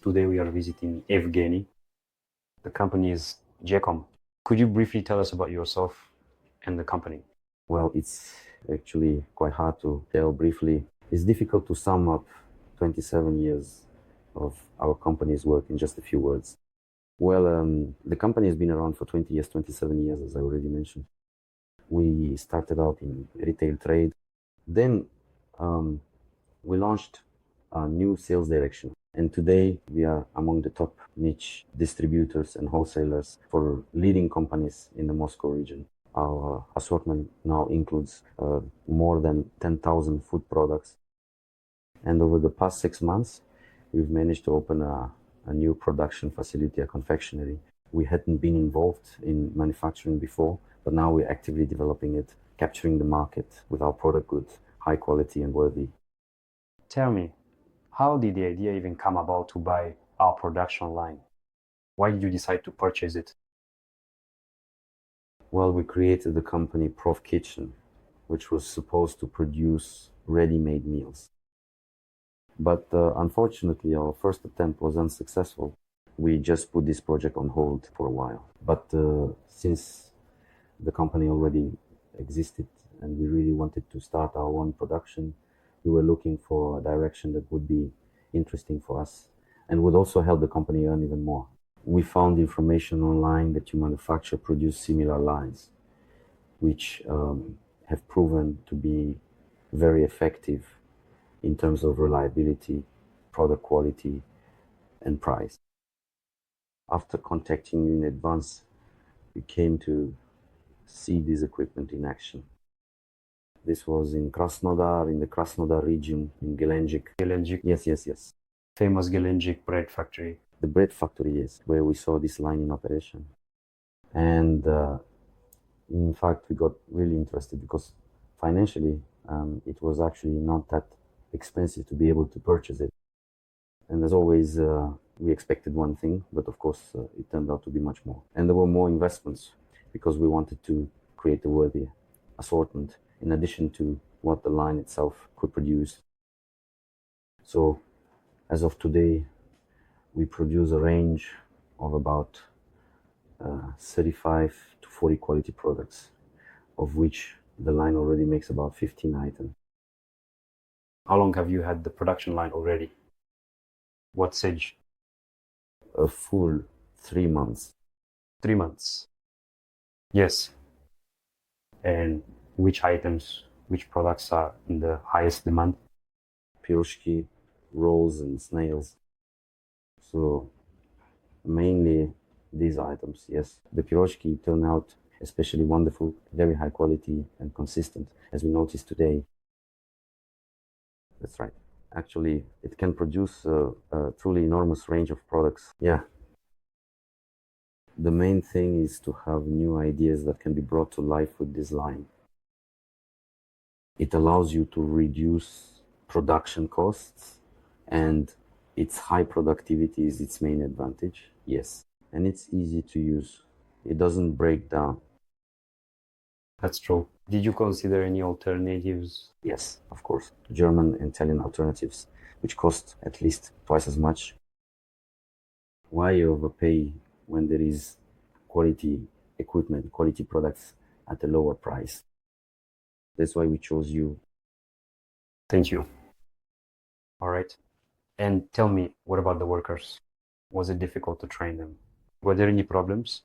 Today we are visiting Evgeny. The company is Jecom. Could you briefly tell us about yourself and the company? Well, it's actually quite hard to tell briefly. It's difficult to sum up 27 years of our company's work in just a few words. Well, the company has been around for 20 years, 27 years, as I already mentioned. We started out in retail trade. Then we launched a new sales direction. And today we are among the top niche distributors and wholesalers for leading companies in the Moscow region. Our assortment now includes more than 10,000 food products. And over the past 6 months, we've managed to open a new production facility, a confectionery. We hadn't been involved in manufacturing before, but now we're actively developing it, capturing the market with our product goods, high quality and worthy. Tell me, how did the idea even come about to buy our production line? Why did you decide to purchase it? Well, we created the company Prof Kitchen, which was supposed to produce ready-made meals. But unfortunately, our first attempt was unsuccessful. We just put this project on hold for a while. But since the company already existed and we really wanted to start our own production, we were looking for a direction that would be interesting for us and would also help the company earn even more. We found information online that you manufacture, produce similar lines, which have proven to be very effective in terms of reliability, product quality, and price. After contacting you in advance, we came to see this equipment in action. This was in Krasnodar, in the Krasnodar region, in Gelendzhik. Gelendzhik? Yes. Famous Gelendzhik bread factory. The bread factory, yes, where we saw this line in operation. And in fact, we got really interested because financially, it was actually not that expensive to be able to purchase it. And as always, we expected one thing, but of course, it turned out to be much more. And there were more investments because we wanted to create a worthy assortment in addition to what the line itself could produce. So, as of today, we produce a range of about 35 to 40 quality products, of which the line already makes about 15 items. How long have you had the production line already? What stage? A full 3 months. 3 months. Yes. And which items, which products are in the highest demand? Piroshki, rolls and snails. So mainly these items, yes. The piroshki turned out especially wonderful, very high quality and consistent, as we noticed today. That's right. Actually, it can produce a truly enormous range of products. Yeah. The main thing is to have new ideas that can be brought to life with this line. It allows you to reduce production costs, and its high productivity is its main advantage, yes. And it's easy to use. It doesn't break down. That's true. Did you consider any alternatives? Yes, of course. German and Italian alternatives, which cost at least twice as much. Why overpay when there is quality equipment, quality products at a lower price? That's why we chose you. Thank you. All right. And tell me, what about the workers? Was it difficult to train them? Were there any problems?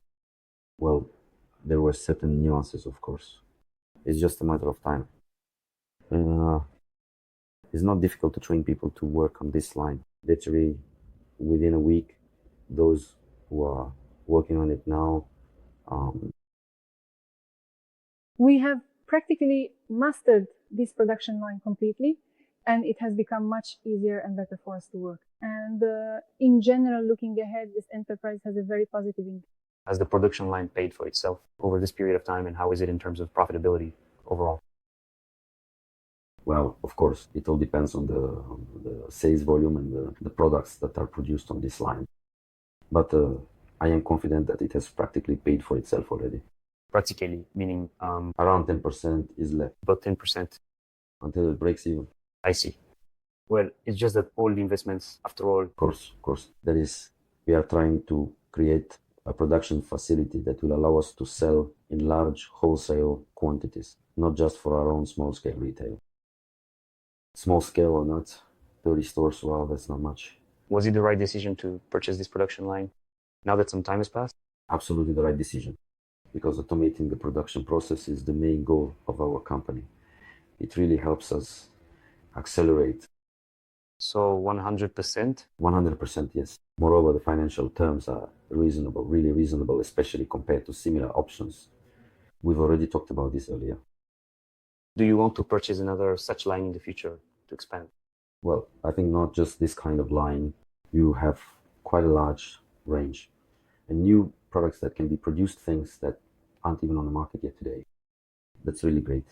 Well, there were certain nuances, of course. It's just a matter of time. It's not difficult to train people to work on this line. Literally, within a week, those who are working on it now. We have practically mastered this production line completely, and it has become much easier and better for us to work. And in general, looking ahead, this enterprise has a very positive impact. Has the production line paid for itself over this period of time, and how is it in terms of profitability overall? Well, of course, it all depends on the sales volume and the products that are produced on this line. But I am confident that it has practically paid for itself already. Practically, meaning Around 10% is left about 10%. until it breaks even. I see. Well, it's just that all the investments, after all, Of course. We are trying to create a production facility that will allow us to sell in large wholesale quantities, not just for our own small scale retail. Small scale or not, 30 stores, well, that's not much. was it the right decision to purchase this production line now that some time has passed? Absolutely the right decision, because automating the production process is the main goal of our company. It really helps us accelerate. So 100%? 100%, yes. Moreover, the financial terms are reasonable, really reasonable, especially compared to similar options. We've already talked about this earlier. Do you want to purchase another such line in the future to expand? Well, I think not just this kind of line. You have quite a large range and new products that can be produced, things that aren't even on the market yet today. That's really great.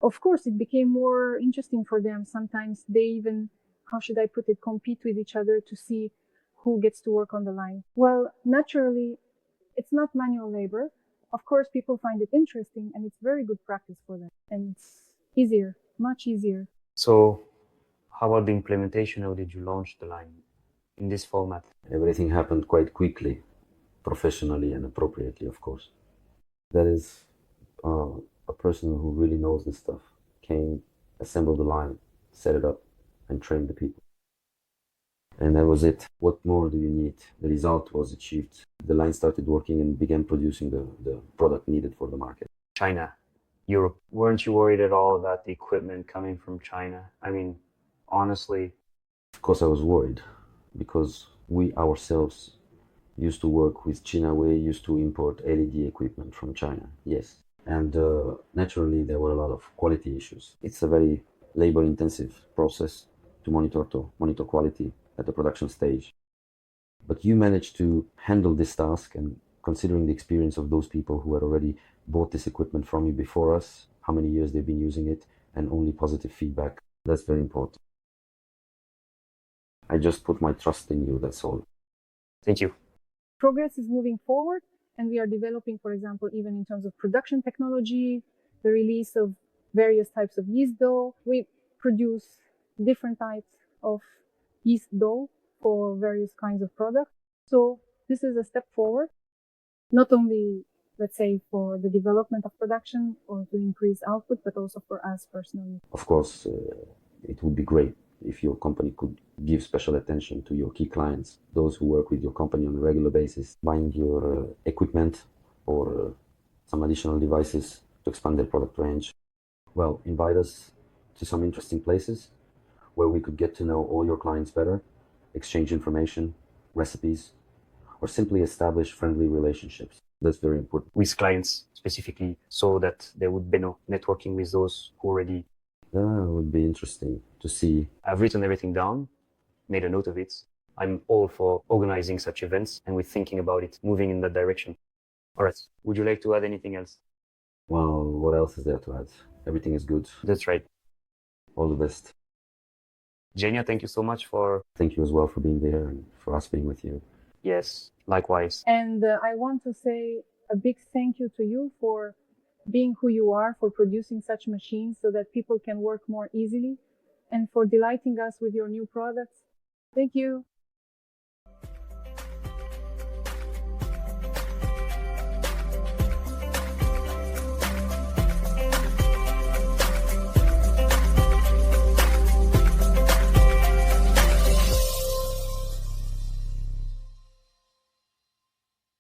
Of course, it became more interesting for them. Sometimes they even, how should I put it, compete with each other to see who gets to work on the line. Well, naturally, it's not manual labor. Of course, people find it interesting and it's very good practice for them. And it's easier, much easier. So how about the implementation? How did you launch the line in this format? Everything happened quite quickly, professionally and appropriately, of course. That is a person who really knows this stuff came, assembled the line, set it up, and trained the people. And that was it. What more do you need? The result was achieved. The line started working and began producing the product needed for the market. China, Europe. Weren't you worried at all about the equipment coming from China? I mean, honestly. Of course, I was worried because we ourselves used to work with China. We used to import LED equipment from China, yes. And naturally, there were a lot of quality issues. It's a very labor-intensive process to monitor quality at the production stage. But you managed to handle this task, and considering the experience of those people who had already bought this equipment from you before us, how many years they've been using it, and only positive feedback, that's very important. I just put my trust in you, that's all. Thank you. Progress is moving forward, and we are developing, for example, even in terms of production technology, the release of various types of yeast dough. We produce different types of yeast dough for various kinds of products. So this is a step forward, not only, let's say, for the development of production or to increase output, but also for us personally. Of course, it would be great if your company could give special attention to your key clients, those who work with your company on a regular basis, buying your equipment or some additional devices to expand their product range. Well, invite us to some interesting places where we could get to know all your clients better, exchange information, recipes, or simply establish friendly relationships. That's very important. With clients specifically, so that there would be no networking with those who already. That would be interesting to see. I've written everything down, made a note of it. I'm all for organizing such events, and we're thinking about it, moving in that direction. All right. Would you like to add anything else? Well, what else is there to add? Everything is good. That's right. All the best. Genia, thank you so much for. Thank you as well for being there and for us being with you. Yes, likewise. And I want to say a big thank you to you for being who you are, for producing such machines so that people can work more easily, and for delighting us with your new products. Thank you.